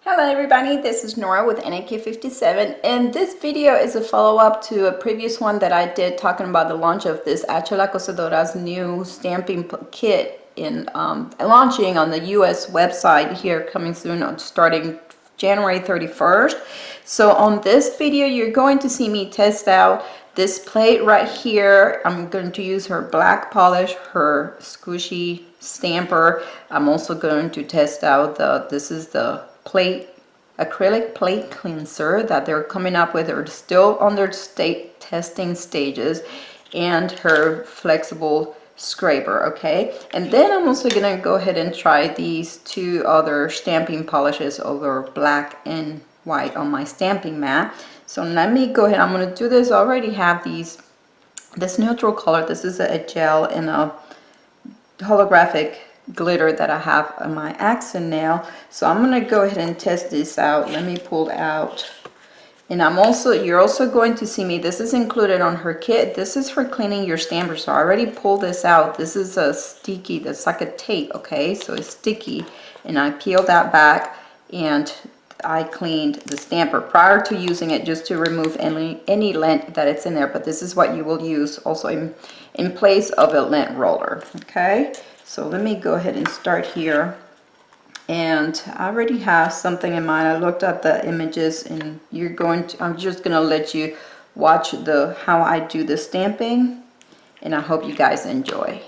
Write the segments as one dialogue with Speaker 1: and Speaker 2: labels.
Speaker 1: Hello everybody, this is Nora with NAK57, and this video is a follow-up to a previous one that I did talking about the launch of this Cosedora's new stamping kit in launching on the US website here coming soon starting January 31st. So on this video you're going to see me test out this plate right here. I'm going to use her black polish, her squishy stamper. I'm also going to test out this is the acrylic plate cleanser that they're coming up with. They're still on their testing stages, and her flexible scraper. Okay, and then I'm also gonna go ahead and try these two other stamping polishes over black and white on my stamping mat. So let me go ahead. I'm gonna do this. I already have this neutral color. This is a gel and a holographic glitter that I have on my accent nail. So I'm gonna go ahead and test this out. Let me pull out, and you're also going to see me, this is included on her kit. This is for cleaning your stamper. So I already pulled this out. This is a sticky, that's like a tape, okay? So it's sticky, and I peeled that back and I cleaned the stamper prior to using it, just to remove any lint that it's in there. But this is what you will use also in place of a lint roller. Okay, so let me go ahead and start here, and I already have something in mind. I looked at the images, and I'm just gonna let you watch how I do the stamping, and I hope you guys enjoy.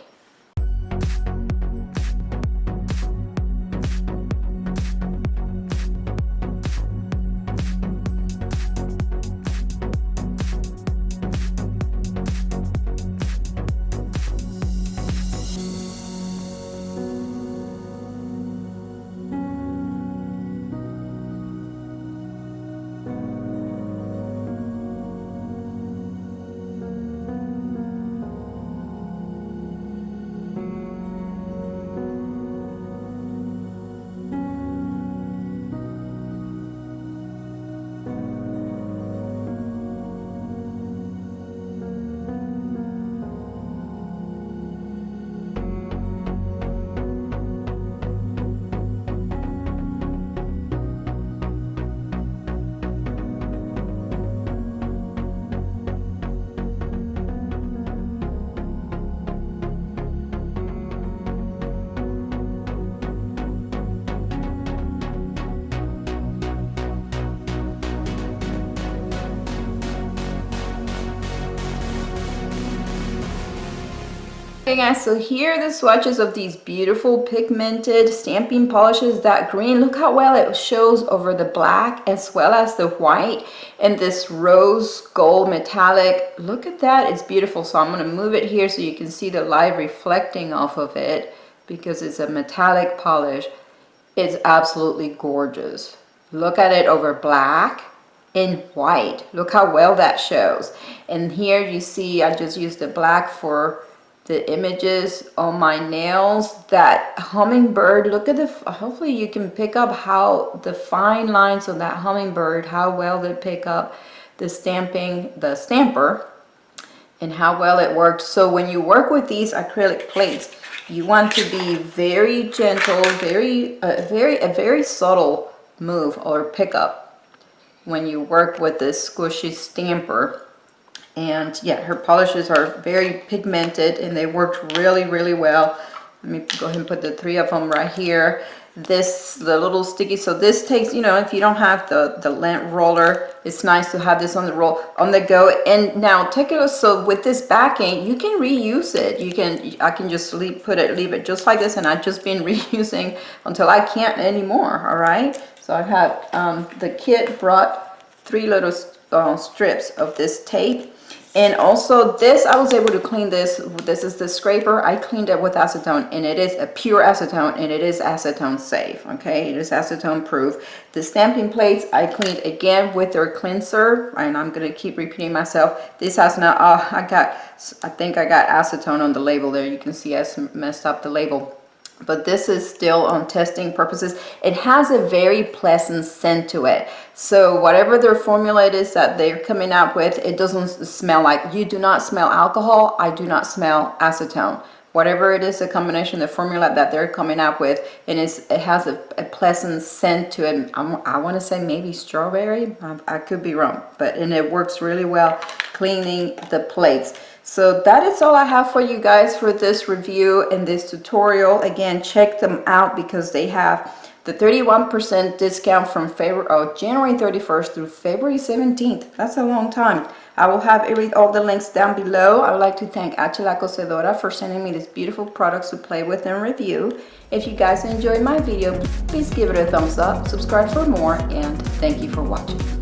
Speaker 1: Okay guys, so here are the swatches of these beautiful pigmented stamping polishes. That green, look how well it shows over the black as well as the white, and this rose gold metallic. Look at that, it's beautiful. So I'm going to move it here so you can see the light reflecting off of it, because it's a metallic polish. It's absolutely gorgeous. Look at it over black and white. Look how well that shows. And here you see I just used the black for the images on my nails. That hummingbird, look at hopefully you can pick up how the fine lines of that hummingbird, how well they pick up the stamper, and how well it worked. So when you work with these acrylic plates, you want to be very gentle, a very subtle move or pickup when you work with this squishy stamper. And yeah, her polishes are very pigmented, and they worked really well. Let me go ahead and put the three of them right here. The little sticky, so this takes, if you don't have the lint roller, it's nice to have this on the go. And now take it, so with this backing, you can reuse it. I can just leave it just like this, and I've just been reusing until I can't anymore. All right, so I have the kit brought 3 little strips of this tape. And also this, I was able to clean this. This is the scraper. I cleaned it with acetone, and it is a pure acetone, and it is acetone safe. Okay, it is acetone proof. The stamping plates I cleaned again with their cleanser, and I'm gonna keep repeating myself. This has not. I think I got acetone on the label there. You can see I messed up the label. But this is still on testing purposes. It has a very pleasant scent to it. So whatever their formula is that they're coming up with, it doesn't smell like, you do not smell alcohol. I do not smell acetone whatever it is, the combination, the formula that they're coming up with, and it has a pleasant scent to it. I want to say maybe strawberry. I could be wrong, and it works really well cleaning the plates. So that is all I have for you guys for this review and this tutorial. Again, check them out because they have the 31% discount from January 31st through February 17th. That's a long time. I will have all the links down below. I would like to thank hlacosedora for sending me these beautiful products to play with and review. If you guys enjoyed my video, please give it a thumbs up, subscribe for more, and thank you for watching.